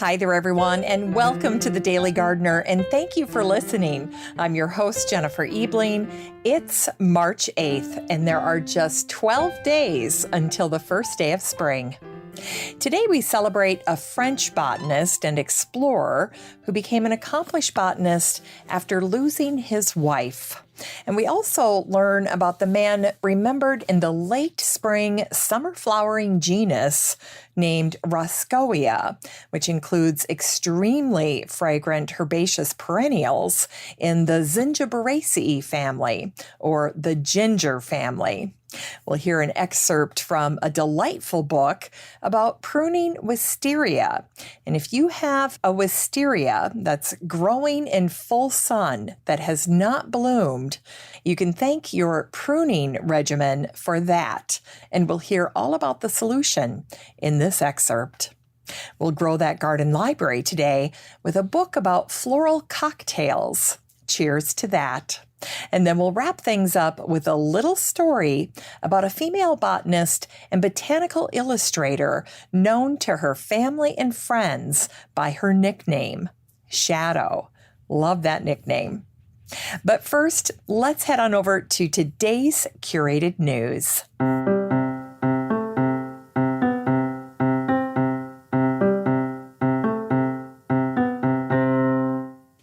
Hi there, everyone, and welcome to the Daily Gardener, and thank you for listening. I'm your host, Jennifer Ebling. It's March 8th, and there are just 12 days until the first day of spring. Today we celebrate a French botanist and explorer who became an accomplished botanist after losing his wife. And we also learn about the man remembered in the late spring summer flowering genus named Roscoe, which includes extremely fragrant herbaceous perennials in the Zingiberaceae family, or the ginger family. We'll hear an excerpt from a delightful book about pruning wisteria. And if you have a wisteria that's growing in full sun that has not bloomed, you can thank your pruning regimen for that. And we'll hear all about the solution in this excerpt. We'll grow that garden library today with a book about floral cocktails. Cheers to that. And then we'll wrap things up with a little story about a female botanist and botanical illustrator known to her family and friends by her nickname, Shadow. Love that nickname. But first, let's head on over to today's curated news.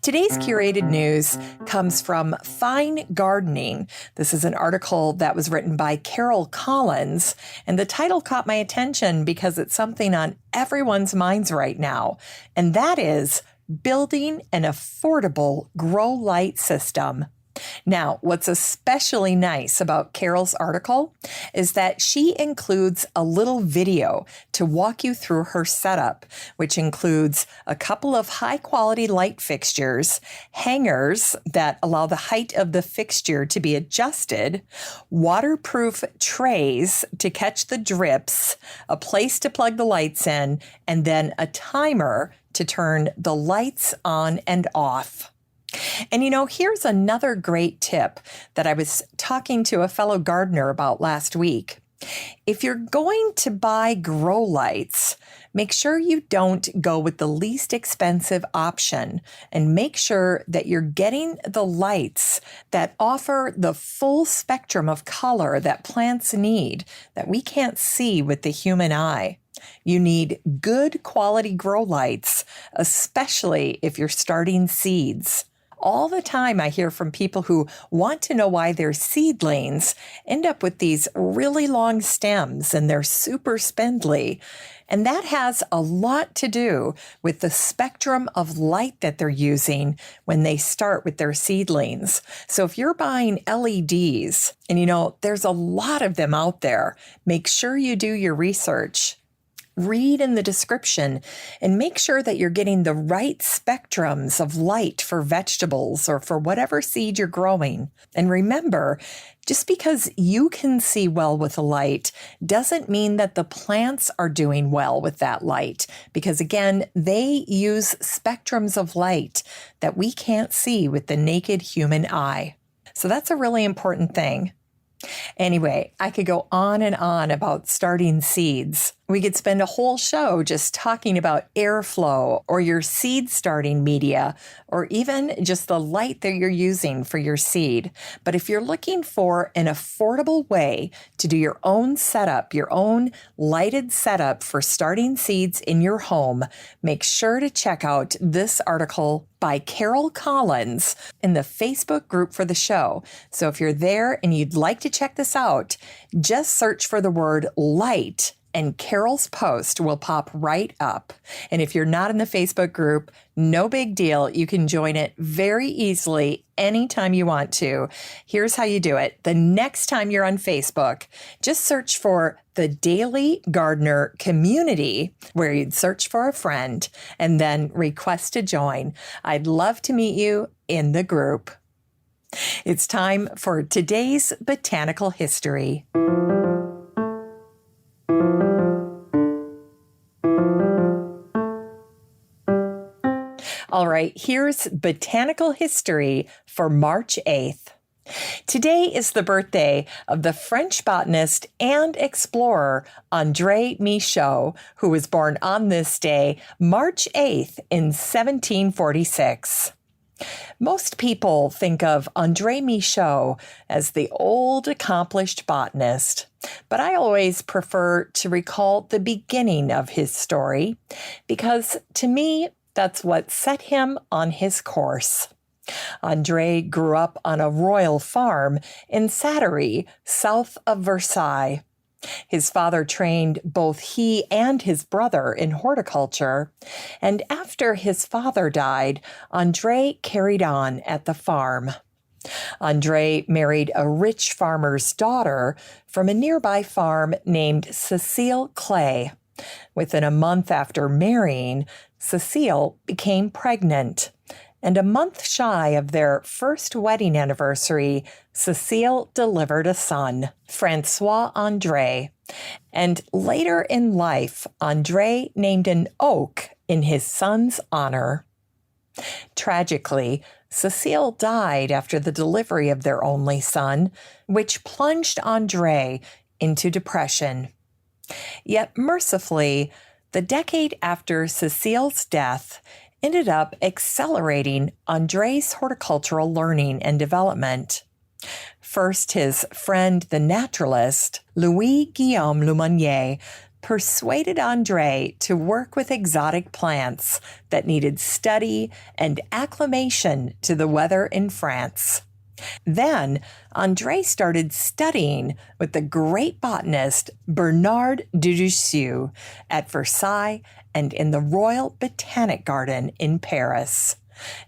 Today's curated news comes from Fine Gardening. This is an article that was written by Carol Collins, and the title caught my attention because it's something on everyone's minds right now, and that is building an affordable grow light system. Now, what's especially nice about Carol's article is that she includes a little video to walk you through her setup, which includes a couple of high-quality light fixtures, hangers that allow the height of the fixture to be adjusted, waterproof trays to catch the drips, a place to plug the lights in, and then a timer to turn the lights on and off. And here's another great tip that I was talking to a fellow gardener about last week. If you're going to buy grow lights, make sure you don't go with the least expensive option, and make sure that you're getting the lights that offer the full spectrum of color that plants need that we can't see with the human eye. You need good quality grow lights, especially if you're starting seeds. All the time I hear from people who want to know why their seedlings end up with these really long stems and they're super spindly. And that has a lot to do with the spectrum of light that they're using when they start with their seedlings. So if you're buying LEDs, and there's a lot of them out there, make sure you do your research. Read in the description and make sure that you're getting the right spectrums of light for vegetables or for whatever seed you're growing. And remember, just because you can see well with the light doesn't mean that the plants are doing well with that light, because again, they use spectrums of light that we can't see with the naked human eye. So that's a really important thing. Anyway, I could go on and on about starting seeds. We could spend a whole show just talking about airflow or your seed starting media, or even just the light that you're using for your seed. But if you're looking for an affordable way to do your own setup, your own lighted setup for starting seeds in your home, make sure to check out this article by Carol Collins in the Facebook group for the show. So if you're there and you'd like to check this out, just search for the word light and Carol's post will pop right up. And if you're not in the Facebook group, no big deal. You can join it very easily anytime you want to. Here's how you do it. The next time you're on Facebook, just search for the Daily Gardener Community, where you'd search for a friend and then request to join. I'd love to meet you in the group. It's time for today's botanical history. All right, here's botanical history for March 8th. Today is the birthday of the French botanist and explorer André Michaux, who was born on this day, March 8th in 1746. Most people think of André Michaux as the old, accomplished botanist, but I always prefer to recall the beginning of his story because, to me, that's what set him on his course. André grew up on a royal farm in Sattery, south of Versailles. His father trained both he and his brother in horticulture, and after his father died, André carried on at the farm. André married a rich farmer's daughter from a nearby farm named Cecile Clay. Within a month after marrying, Cecile became pregnant. And a month shy of their first wedding anniversary, Cecile delivered a son, Francois André. And later in life, André named an oak in his son's honor. Tragically, Cecile died after the delivery of their only son, which plunged André into depression. Yet mercifully, the decade after Cecile's death ended up accelerating André's horticultural learning and development. First, his friend, the naturalist, Louis-Guillaume Lemonnier, persuaded André to work with exotic plants that needed study and acclimation to the weather in France. Then, André started studying with the great botanist Bernard Duduceau at Versailles and in the Royal Botanic Garden in Paris.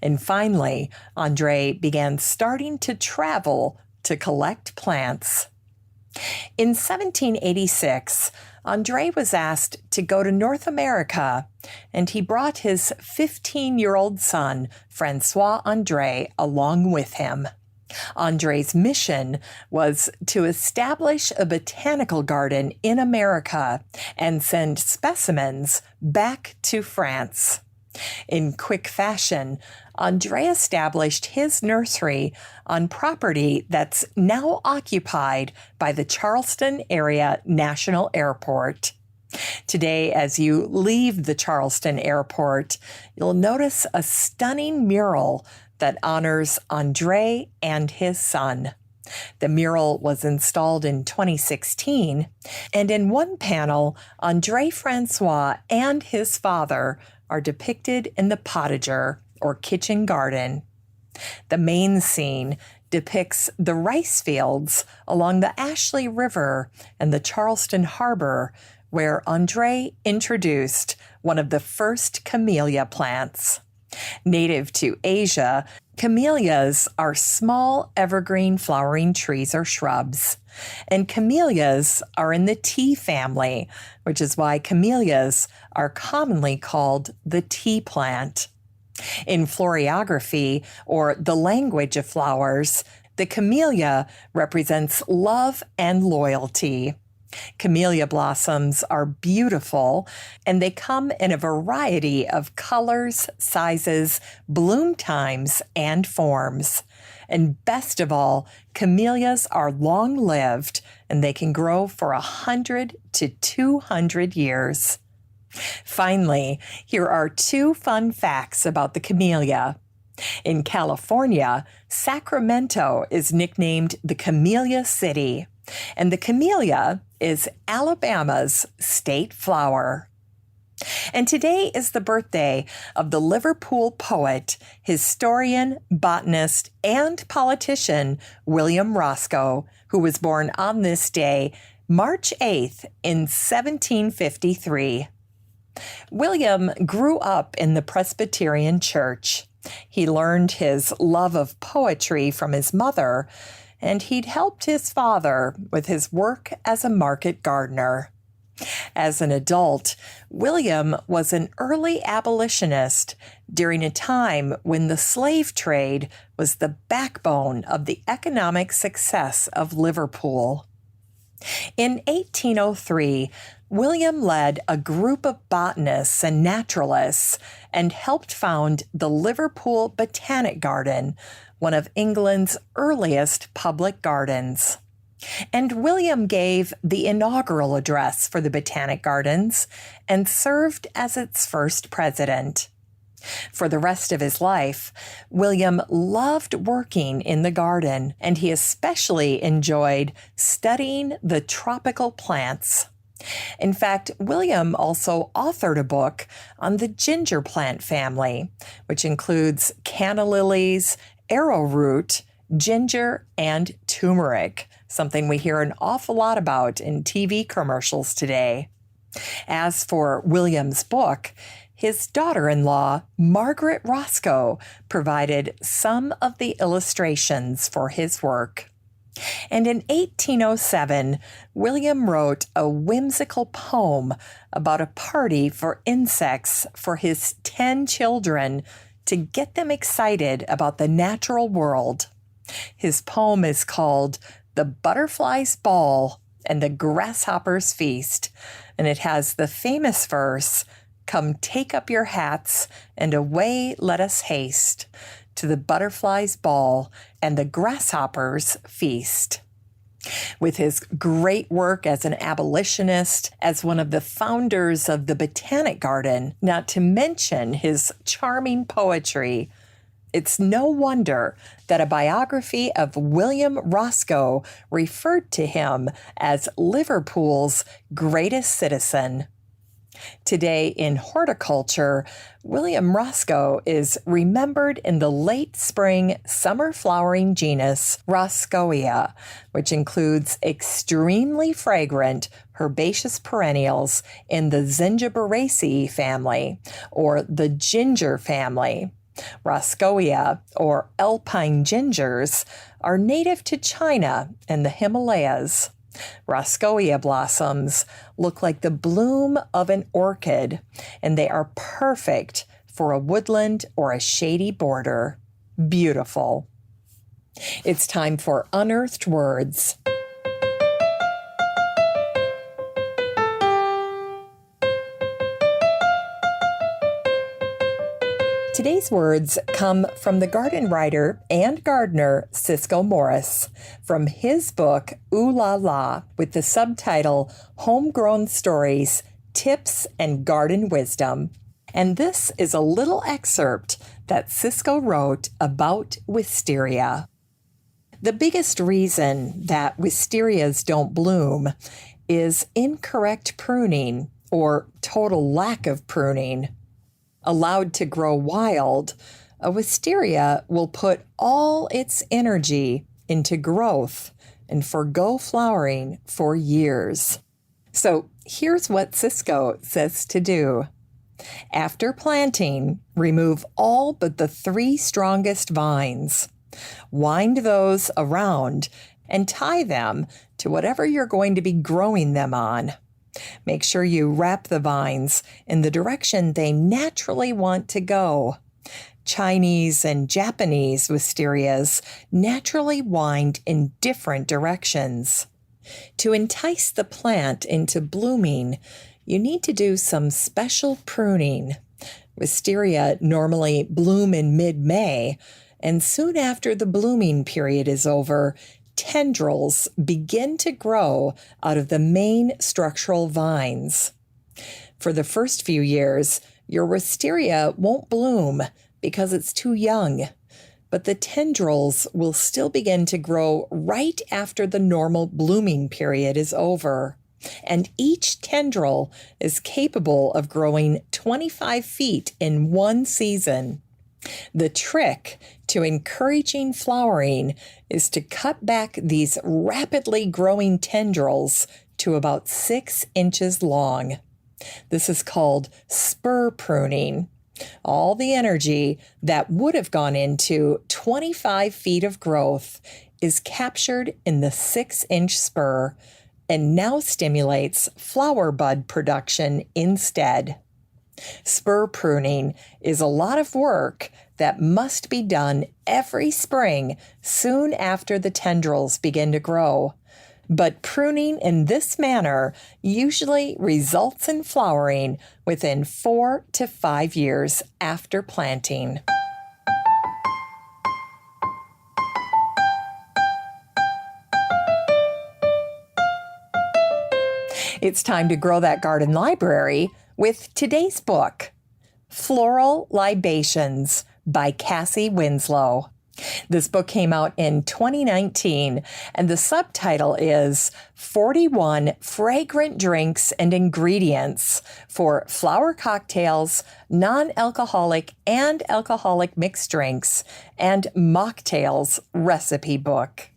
And finally, André began starting to travel to collect plants. In 1786, André was asked to go to North America, and he brought his 15-year-old son, Francois André, along with him. André's mission was to establish a botanical garden in America and send specimens back to France. In quick fashion, André established his nursery on property that's now occupied by the Charleston Area National Airport. Today, as you leave the Charleston Airport, you'll notice a stunning mural that honors André and his son. The mural was installed in 2016, and in one panel, André Francois and his father are depicted in the potager, or kitchen garden. The main scene depicts the rice fields along the Ashley River and the Charleston Harbor, where André introduced one of the first camellia plants. Native to Asia, camellias are small evergreen flowering trees or shrubs, and camellias are in the tea family, which is why camellias are commonly called the tea plant. In floriography, or the language of flowers, the camellia represents love and loyalty. Camellia blossoms are beautiful, and they come in a variety of colors, sizes, bloom times, and forms. And best of all, camellias are long-lived, and they can grow for 100 to 200 years. Finally, here are two fun facts about the camellia. In California, Sacramento is nicknamed the Camellia City, and the camellia is Alabama's state flower. And today is the birthday of the Liverpool poet, historian, botanist, and politician William Roscoe, who was born on this day, March 8th in 1753. William grew up in the Presbyterian Church. He learned his love of poetry from his mother, and he'd helped his father with his work as a market gardener. As an adult, William was an early abolitionist during a time when the slave trade was the backbone of the economic success of Liverpool. In 1803, William led a group of botanists and naturalists and helped found the Liverpool Botanic Garden, one of England's earliest public gardens. And William gave the inaugural address for the Botanic Gardens and served as its first president. For the rest of his life, William loved working in the garden, and he especially enjoyed studying the tropical plants. In fact, William also authored a book on the ginger plant family, which includes canna lilies, arrowroot, ginger, and turmeric, something we hear an awful lot about in TV commercials today. As for William's book, his daughter-in-law, Margaret Roscoe, provided some of the illustrations for his work. And in 1807, William wrote a whimsical poem about a party for insects for his 10 children to get them excited about the natural world. His poem is called The Butterfly's Ball and the Grasshopper's Feast, and it has the famous verse, "Come take up your hats, and away let us haste to the butterfly's ball and the grasshopper's feast." With his great work as an abolitionist, as one of the founders of the Botanic Garden, not to mention his charming poetry, it's no wonder that a biography of William Roscoe referred to him as Liverpool's greatest citizen. Today in horticulture, William Roscoe is remembered in the late spring summer flowering genus Roscoea, which includes extremely fragrant herbaceous perennials in the Zingiberaceae family, or the ginger family. Roscoea, or alpine gingers, are native to China and the Himalayas. Roscoea blossoms look like the bloom of an orchid, and they are perfect for a woodland or a shady border. Beautiful. It's time for Unearthed Words. Today's words come from the garden writer and gardener Cisco Morris from his book Ooh La La, with the subtitle Homegrown Stories, Tips and Garden Wisdom. And this is a little excerpt that Cisco wrote about wisteria. The biggest reason that wisterias don't bloom is incorrect pruning or total lack of pruning. Allowed to grow wild, a wisteria will put all its energy into growth and forgo flowering for years. So here's what Cisco says to do. After planting, remove all but the 3 strongest vines. Wind those around and tie them to whatever you're going to be growing them on. Make sure you wrap the vines in the direction they naturally want to go. Chinese and Japanese wisterias naturally wind in different directions. To entice the plant into blooming, you need to do some special pruning. Wisteria normally bloom in mid-May, and soon after the blooming period is over, tendrils begin to grow out of the main structural vines. For the first few years, your wisteria won't bloom because it's too young, but the tendrils will still begin to grow right after the normal blooming period is over. And each tendril is capable of growing 25 feet in one season. The trick to encouraging flowering is to cut back these rapidly growing tendrils to about 6 inches long. This is called spur pruning. All the energy that would have gone into 25 feet of growth is captured in the 6-inch spur and now stimulates flower bud production instead. Spur pruning is a lot of work that must be done every spring soon after the tendrils begin to grow. But pruning in this manner usually results in flowering within 4 to 5 years after planting. It's time to grow that garden library with today's book, Floral Libations by Cassie Winslow. This book came out in 2019, and the subtitle is 41 Fragrant Drinks and Ingredients for Flower Cocktails, Non-Alcoholic and Alcoholic Mixed Drinks, and Mocktails Recipe Book.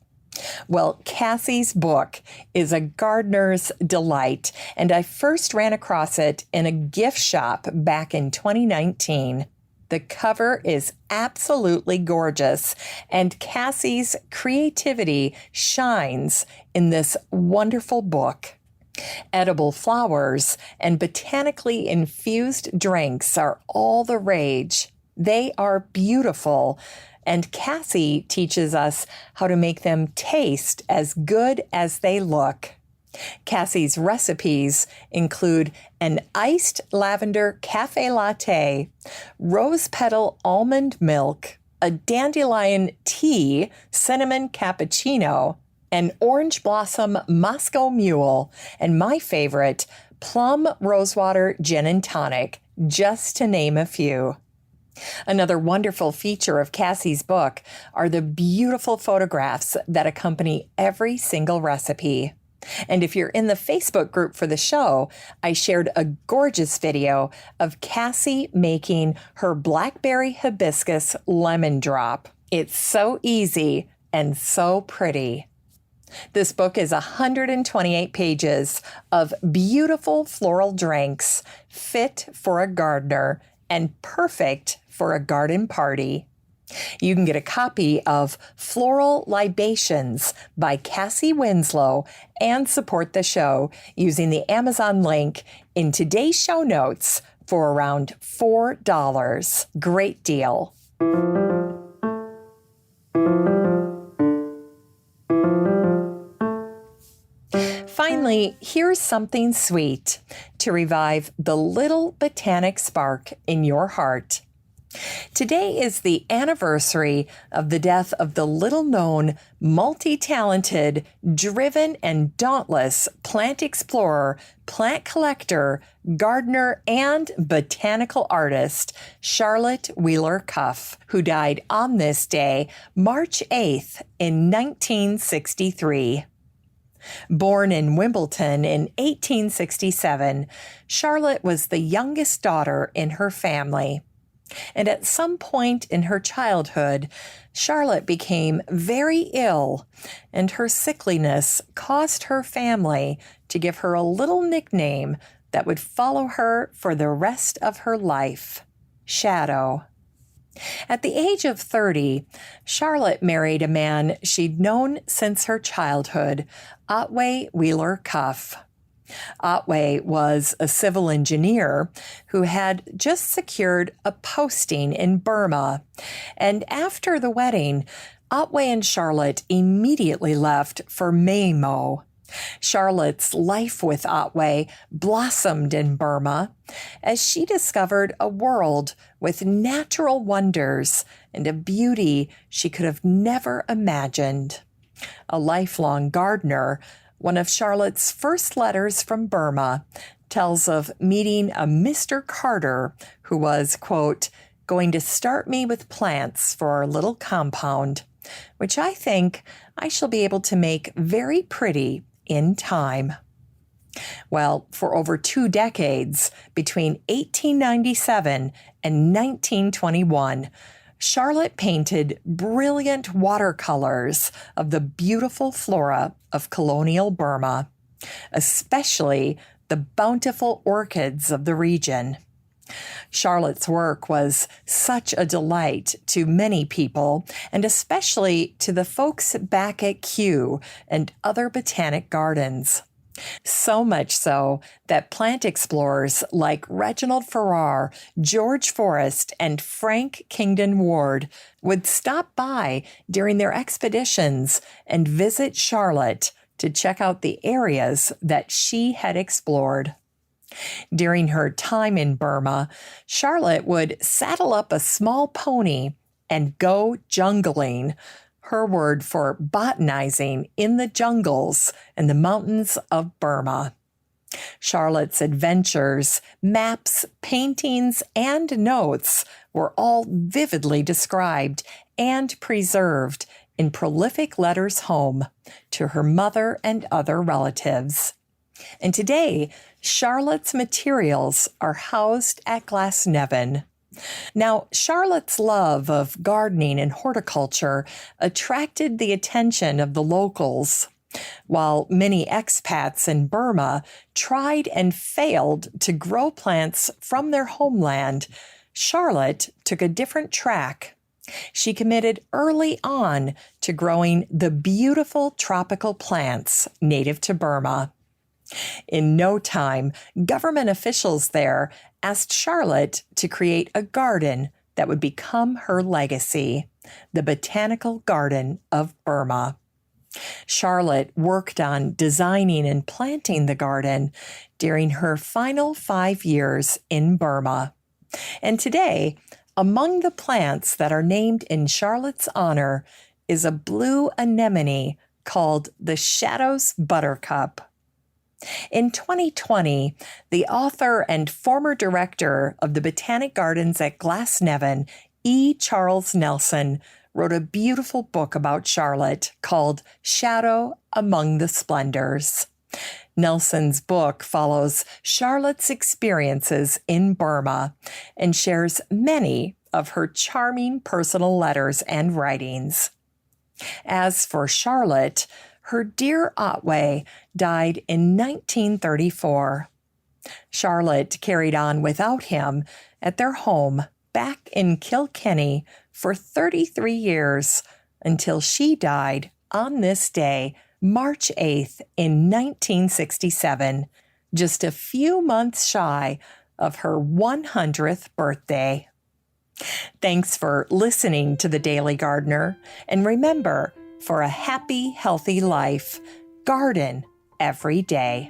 Well, Cassie's book is a gardener's delight, and I first ran across it in a gift shop back in 2019. The cover is absolutely gorgeous, and Cassie's creativity shines in this wonderful book. Edible flowers and botanically infused drinks are all the rage. They are beautiful, and Cassie teaches us how to make them taste as good as they look. Cassie's recipes include an iced lavender cafe latte, rose petal almond milk, a dandelion tea cinnamon cappuccino, an orange blossom Moscow mule, and my favorite, plum rosewater gin and tonic, just to name a few. Another wonderful feature of Cassie's book are the beautiful photographs that accompany every single recipe. And if you're in the Facebook group for the show, I shared a gorgeous video of Cassie making her blackberry hibiscus lemon drop. It's so easy and so pretty. This book is 128 pages of beautiful floral drinks, fit for a gardener and perfect for a garden party. You can get a copy of Floral Libations by Cassie Winslow and support the show using the Amazon link in today's show notes for around $4. Great deal. Finally, here's something sweet to revive the little botanic spark in your heart. Today is the anniversary of the death of the little-known, multi-talented, driven, and dauntless plant explorer, plant collector, gardener, and botanical artist, Charlotte Wheeler Cuff, who died on this day, March 8th, in 1963. Born in Wimbledon in 1867, Charlotte was the youngest daughter in her family. And at some point in her childhood, Charlotte became very ill, and her sickliness caused her family to give her a little nickname that would follow her for the rest of her life, Shadow. At the age of 30, Charlotte married a man she'd known since her childhood, Otway Wheeler Cuff. Otway was a civil engineer who had just secured a posting in Burma, and after the wedding, Otway and Charlotte immediately left for Maimo. Charlotte's life with Otway blossomed in Burma as she discovered a world with natural wonders and a beauty she could have never imagined. A lifelong gardener, one of Charlotte's first letters from Burma tells of meeting a Mr. Carter who was, quote, going to start me with plants for our little compound, which I think I shall be able to make very pretty in time. Well, for over 2 decades, between 1897 and 1921, Charlotte painted brilliant watercolors of the beautiful flora of colonial Burma, especially the bountiful orchids of the region. Charlotte's work was such a delight to many people, and especially to the folks back at Kew and other botanic gardens. So much so that plant explorers like Reginald Farrar, George Forrest, and Frank Kingdon Ward would stop by during their expeditions and visit Charlotte to check out the areas that she had explored. During her time in Burma, Charlotte would saddle up a small pony and go jungling, her word for botanizing in the jungles and the mountains of Burma. Charlotte's adventures, maps, paintings, and notes were all vividly described and preserved in prolific letters home to her mother and other relatives. And today, Charlotte's materials are housed at Glasnevin. Now, Charlotte's love of gardening and horticulture attracted the attention of the locals. While many expats in Burma tried and failed to grow plants from their homeland, Charlotte took a different track. She committed early on to growing the beautiful tropical plants native to Burma. In no time, government officials there asked Charlotte to create a garden that would become her legacy, the Botanical Garden of Burma. Charlotte worked on designing and planting the garden during her final 5 years in Burma. And today, among the plants that are named in Charlotte's honor is a blue anemone called the Shadow's Buttercup. In 2020, the author and former director of the Botanic Gardens at Glasnevin, E. Charles Nelson, wrote a beautiful book about Charlotte called Shadow Among the Splendors. Nelson's book follows Charlotte's experiences in Burma and shares many of her charming personal letters and writings. As for Charlotte, her dear Otway died in 1934. Charlotte carried on without him at their home back in Kilkenny for 33 years until she died on this day, March 8th in 1967, just a few months shy of her 100th birthday. Thanks for listening to The Daily Gardener, and remember, for a happy, healthy life, garden every day.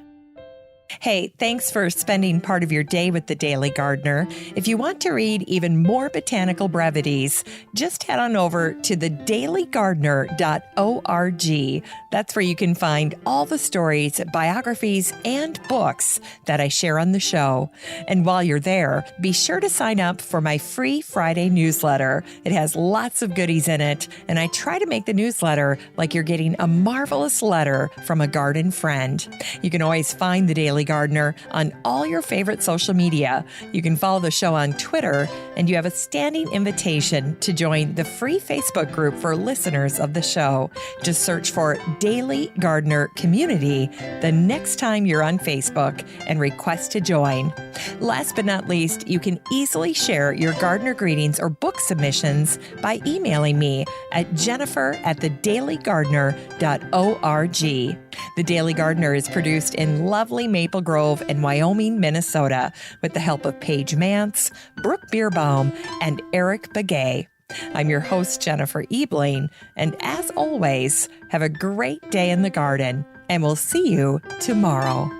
Hey, thanks for spending part of your day with The Daily Gardener. If you want to read even more botanical brevities, just head on over to thedailygardener.org. That's where you can find all the stories, biographies, and books that I share on the show. And while you're there, be sure to sign up for my free Friday newsletter. It has lots of goodies in it, and I try to make the newsletter like you're getting a marvelous letter from a garden friend. You can always find The Daily Gardener on all your favorite social media. You can follow the show on Twitter, and you have a standing invitation to join the free Facebook group for listeners of the show. Just search for Daily Gardener Community the next time you're on Facebook and request to join. Last but not least, you can easily share your gardener greetings or book submissions by emailing me at jennifer@thedailygardener.org. The Daily Gardener is produced in lovely Maple Grove in Wyoming, Minnesota, with the help of Paige Mance, Brooke Bierbaum, and Eric Begay. I'm your host, Jennifer Ebling, and as always, have a great day in the garden, and we'll see you tomorrow.